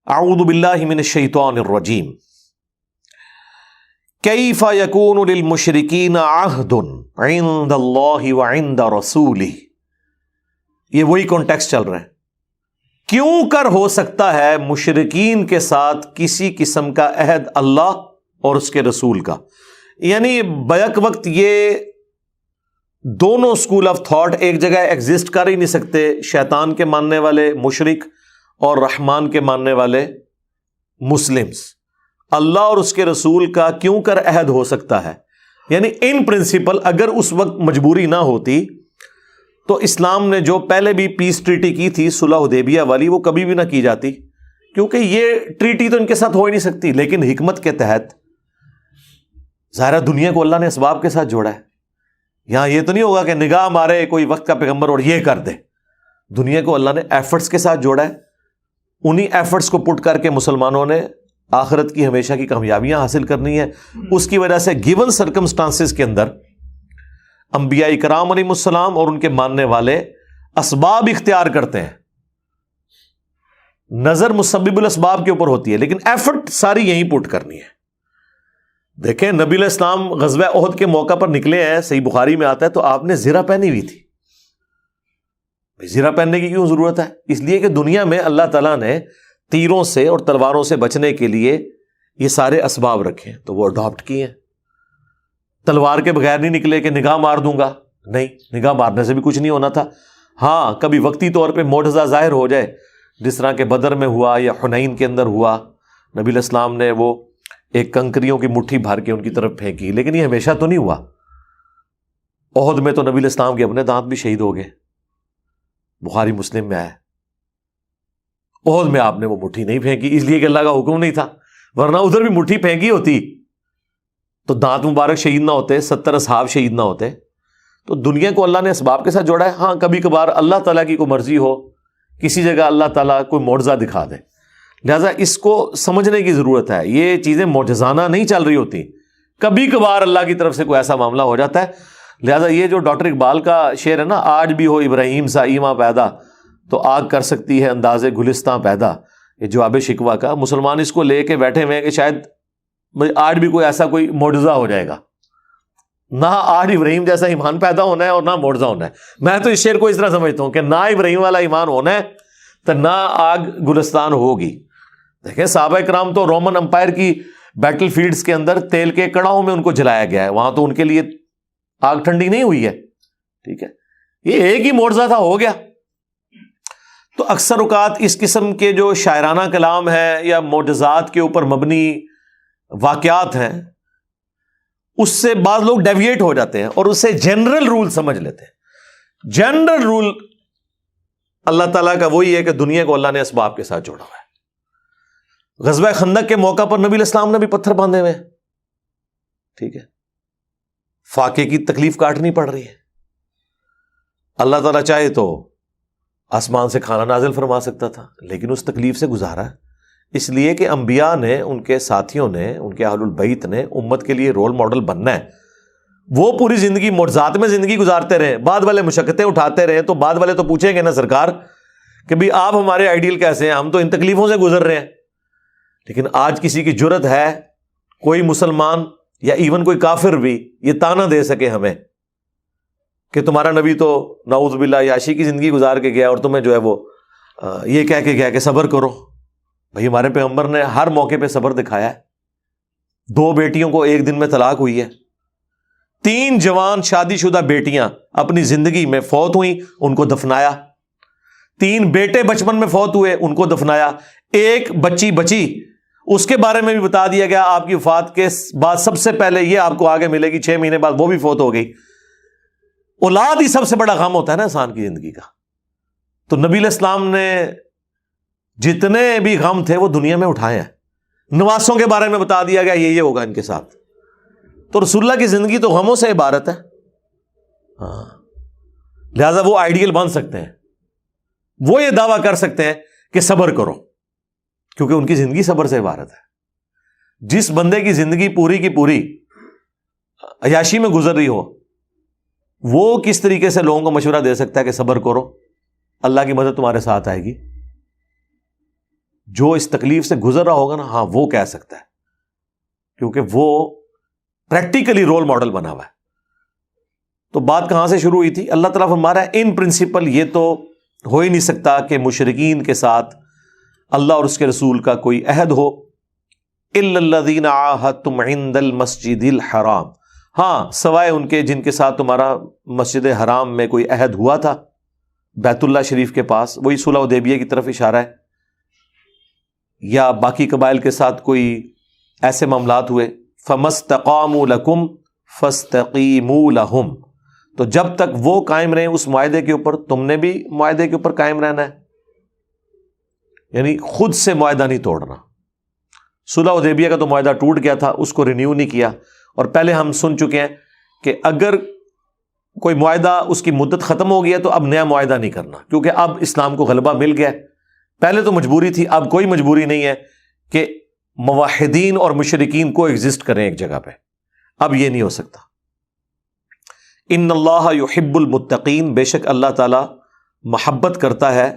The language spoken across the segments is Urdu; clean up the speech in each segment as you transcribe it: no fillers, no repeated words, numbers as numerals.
اعوذ باللہ من الشیطان الرجیم کیف یکون للمشرکین عہد عند اللہ وعند رسولہ. یہ وہی کانٹیکسٹ چل رہا ہے. کیوں کر ہو سکتا ہے مشرکین کے ساتھ کسی قسم کا عہد اللہ اور اس کے رسول کا؟ یعنی بیک وقت یہ دونوں اسکول آف تھاٹ ایک جگہ ایگزسٹ کر ہی نہیں سکتے. شیطان کے ماننے والے مشرک اور رحمان کے ماننے والے مسلمز. اللہ اور اس کے رسول کا کیوں کر عہد ہو سکتا ہے؟ یعنی ان پرنسپل اگر اس وقت مجبوری نہ ہوتی تو اسلام نے جو پہلے بھی پیس ٹریٹی کی تھی صلح حدیبیہ والی، وہ کبھی بھی نہ کی جاتی، کیونکہ یہ ٹریٹی تو ان کے ساتھ ہو ہی نہیں سکتی. لیکن حکمت کے تحت ظاہرہ دنیا کو اللہ نے اسباب کے ساتھ جوڑا ہے. یہاں یہ تو نہیں ہوگا کہ نگاہ مارے کوئی وقت کا پیغمبر اور یہ کر دے. دنیا کو اللہ نے ایفرٹس کے ساتھ جوڑا ہے. انہی ایفرٹس کو پٹ کر کے مسلمانوں نے آخرت کی ہمیشہ کی کامیابیاں حاصل کرنی ہے. اس کی وجہ سے گیون سرکمسٹانسز کے اندر انبیاء کرام علیہ السلام اور ان کے ماننے والے اسباب اختیار کرتے ہیں. نظر مسبب الاسباب کے اوپر ہوتی ہے، لیکن ایفرٹ ساری یہیں پٹ کرنی ہے. دیکھیں نبی علیہ السلام غزوہ احد کے موقع پر نکلے ہیں، صحیح بخاری میں آتا ہے، تو آپ نے زرہ پہنی ہوئی تھی. زرہ پہننے کی کیوں ضرورت ہے؟ اس لیے کہ دنیا میں اللہ تعالیٰ نے تیروں سے اور تلواروں سے بچنے کے لیے یہ سارے اسباب رکھے ہیں، تو وہ اڈاپٹ کیے ہیں. تلوار کے بغیر نہیں نکلے کہ نگاہ مار دوں گا، نہیں، نگاہ مارنے سے بھی کچھ نہیں ہونا تھا. ہاں کبھی وقتی طور پہ معجزہ ظاہر ہو جائے، جس طرح کہ بدر میں ہوا یا حنین کے اندر ہوا، نبی علیہ السلام نے وہ ایک کنکریوں کی مٹھی بھر کے ان کی طرف پھینکی، لیکن یہ ہمیشہ تو نہیں ہوا. احد میں تو نبی علیہ السلام کے اپنے دانت بھی شہید ہو گئے، بخاری مسلم میں آیا. احد میں آپ نے وہ مٹھی نہیں پھینکی اس لیے کہ اللہ کا حکم نہیں تھا، ورنہ ادھر بھی مٹھی پھینکی ہوتی تو دانت مبارک شہید نہ ہوتے، 70 اصحاب شہید نہ ہوتے. تو دنیا کو اللہ نے اسباب کے ساتھ جوڑا ہے. ہاں کبھی کبھار اللہ تعالیٰ کی کوئی مرضی ہو، کسی جگہ اللہ تعالیٰ کوئی معجزہ دکھا دے، لہٰذا اس کو سمجھنے کی ضرورت ہے. یہ چیزیں معجزانہ نہیں چل رہی ہوتی، کبھی کبھار اللہ کی طرف سے کوئی ایسا معاملہ ہو جاتا ہے. لہٰذا یہ جو ڈاکٹر اقبال کا شعر ہے نا، آج بھی ہو ابراہیم سا ایماں پیدا تو آگ کر سکتی ہے انداز گلستاں پیدا، یہ جواب شکوہ کا. مسلمان اس کو لے کے بیٹھے ہوئے ہیں کہ شاید آج بھی کوئی ایسا کوئی معجزہ ہو جائے گا. نہ آج ابراہیم جیسا ایمان پیدا ہونا ہے اور نہ معجزہ ہونا ہے. میں تو اس شعر کو اس طرح سمجھتا ہوں کہ نہ ابراہیم والا ایمان ہونا ہے تو نہ آگ گلستان ہوگی. دیکھیں صحابہ کرام تو رومن امپائر کی بیٹل فیلڈز کے اندر تیل کے کڑاؤں میں ان کو جلایا گیا ہے، وہاں تو ان کے لیے آگ ٹھنڈی نہیں ہوئی ہے. ٹھیک ہے، یہ ایک ہی معجزہ تھا، ہو گیا. تو اکثر اوقات اس قسم کے جو شاعرانہ کلام ہے یا معجزات کے اوپر مبنی واقعات ہیں، اس سے بعض لوگ ڈیویٹ ہو جاتے ہیں اور اسے جنرل رول سمجھ لیتے ہیں. جنرل رول اللہ تعالیٰ کا وہی ہے کہ دنیا کو اللہ نے اسباب کے ساتھ جوڑا ہوا ہے. غزوہ خندق کے موقع پر نبی علیہ السلام نے بھی پتھر باندھے ہوئے. ٹھیک ہے، فاقے کی تکلیف کاٹنی پڑ رہی ہے. اللہ تعالیٰ چاہے تو آسمان سے کھانا نازل فرما سکتا تھا، لیکن اس تکلیف سے گزارا اس لیے کہ انبیاء نے، ان کے ساتھیوں نے، ان کے اہل البیت نے امت کے لیے رول ماڈل بننا ہے. وہ پوری زندگی معجزات میں زندگی گزارتے رہے، بعد والے مشقتیں اٹھاتے رہے، تو بعد والے تو پوچھیں گے نا سرکار کہ بھی آپ ہمارے آئیڈیل کیسے ہیں، ہم تو ان تکلیفوں سے گزر رہے ہیں. لیکن آج کسی کی جرت ہے کوئی مسلمان یا ایون کوئی کافر بھی یہ تانا دے سکے ہمیں کہ تمہارا نبی تو نعوذ باللہ عیاشی کی زندگی گزار کے گیا اور تمہیں جو ہے وہ یہ کہہ کے گیا کہ صبر کرو. بھائی ہمارے پیغمبر نے ہر موقع پہ صبر دکھایا ہے. 2 بیٹیوں کو ایک دن میں طلاق ہوئی ہے. 3 جوان شادی شدہ بیٹیاں اپنی زندگی میں فوت ہوئیں، ان کو دفنایا. 3 بیٹے بچپن میں فوت ہوئے، ان کو دفنایا. 1 بچی بچی، اس کے بارے میں بھی بتا دیا گیا آپ کی وفات کے بعد سب سے پہلے یہ آپ کو آگے ملے گی، 6 مہینے بعد وہ بھی فوت ہو گئی. اولاد ہی سب سے بڑا غم ہوتا ہے نا انسان کی زندگی کا. تو نبی علیہ السلام نے جتنے بھی غم تھے وہ دنیا میں اٹھائے ہیں. نواسوں کے بارے میں بتا دیا گیا یہ ہوگا ان کے ساتھ. تو رسول اللہ کی زندگی تو غموں سے عبارت ہے. ہاں، لہذا وہ آئیڈیل بن سکتے ہیں، وہ یہ دعویٰ کر سکتے ہیں کہ صبر کرو، کیونکہ ان کی زندگی صبر سے عبارت ہے. جس بندے کی زندگی پوری کی پوری عیاشی میں گزر رہی ہو، وہ کس طریقے سے لوگوں کو مشورہ دے سکتا ہے کہ صبر کرو، اللہ کی مدد تمہارے ساتھ آئے گی. جو اس تکلیف سے گزر رہا ہوگا نا، ہاں وہ کہہ سکتا ہے، کیونکہ وہ پریکٹیکلی رول ماڈل بنا ہوا ہے۔ تو بات کہاں سے شروع ہوئی تھی؟ اللہ تعالیٰ فرما رہا ہے ان پرنسپل یہ تو ہو ہی نہیں سکتا کہ مشرکین کے ساتھ اللہ اور اس کے رسول کا کوئی عہد ہو، الا الذین عاہدتم عند المسجد الحرام، ہاں سوائے ان کے جن کے ساتھ تمہارا مسجد حرام میں کوئی عہد ہوا تھا، بیت اللہ شریف کے پاس، وہی صلح حدیبیہ کی طرف اشارہ ہے، یا باقی قبائل کے ساتھ کوئی ایسے معاملات ہوئے، فَمَسْتَقَامُوا لَكُمْ فَاسْتَقِیمُوا لَهُمْ، تو جب تک وہ قائم رہیں اس معاہدے کے اوپر، تم نے بھی معاہدے کے اوپر قائم رہنا ہے، یعنی خود سے معاہدہ نہیں توڑنا۔ صلح حدیبیہ کا تو معاہدہ ٹوٹ گیا تھا، اس کو رینیو نہیں کیا، اور پہلے ہم سن چکے ہیں کہ اگر کوئی معاہدہ اس کی مدت ختم ہو گیا تو اب نیا معاہدہ نہیں کرنا، کیونکہ اب اسلام کو غلبہ مل گیا۔ پہلے تو مجبوری تھی، اب کوئی مجبوری نہیں ہے کہ موحدین اور مشرکین کو ایگزسٹ کریں ایک جگہ پہ، اب یہ نہیں ہو سکتا۔ ان اللہ یحب المتقین، بے شک اللہ تعالی محبت کرتا ہے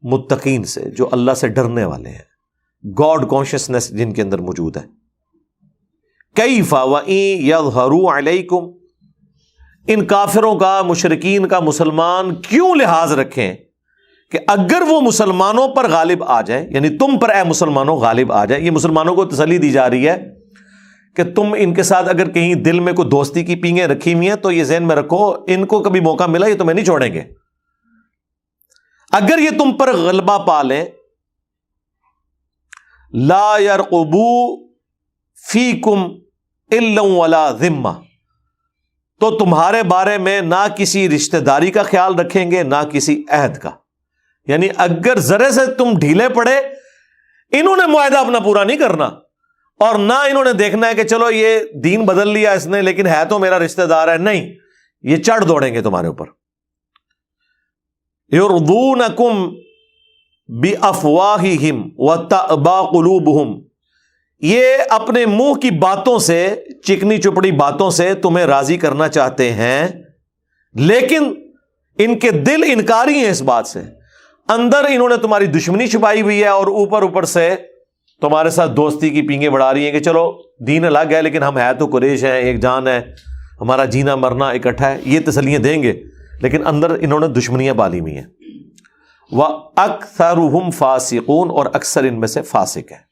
متقین سے، جو اللہ سے ڈرنے والے ہیں، گاڈ کانشیسنس جن کے اندر موجود ہے۔ کیف وَإِن یظہروا علیکم، ان کافروں کا، مشرکین کا مسلمان کیوں لحاظ رکھیں کہ اگر وہ مسلمانوں پر غالب آ جائیں، یعنی تم پر اے مسلمانوں غالب آ جائیں، یہ مسلمانوں کو تسلی دی جا رہی ہے کہ تم ان کے ساتھ اگر کہیں دل میں کوئی دوستی کی پینگیں رکھی ہوئی ہیں تو یہ ذہن میں رکھو، ان کو کبھی موقع ملا یہ تمہیں نہیں چھوڑیں گے۔ اگر یہ تم پر غلبہ پا لیں، لا یرقبوا فیکم الا ولا ذمہ، تو تمہارے بارے میں نہ کسی رشتہ داری کا خیال رکھیں گے نہ کسی عہد کا، یعنی اگر ذرے سے تم ڈھیلے پڑے، انہوں نے معاہدہ اپنا پورا نہیں کرنا، اور نہ انہوں نے دیکھنا ہے کہ چلو یہ دین بدل لیا اس نے لیکن ہے تو میرا رشتہ دار ہے، نہیں، یہ چڑھ دوڑیں گے تمہارے اوپر۔ یرضونکم بافواہہم وتأبی قلوبہم، یہ اپنے منہ کی باتوں سے، چکنی چپڑی باتوں سے تمہیں راضی کرنا چاہتے ہیں، لیکن ان کے دل انکاری ہیں اس بات سے، اندر انہوں نے تمہاری دشمنی چھپائی ہوئی ہے، اور اوپر سے تمہارے ساتھ دوستی کی پینگیں بڑھا رہی ہیں کہ چلو دین الگ ہے لیکن ہم ہے تو قریش ہیں، ایک جان ہے، ہمارا جینا مرنا اکٹھا ہے، یہ تسلیاں دیں گے، لیکن اندر انہوں نے دشمنیاں پالی ہوئی ہیں۔ وَأَكْثَرُهُمْ فَاسِقُونَ، اور اکثر ان میں سے فاسق ہیں۔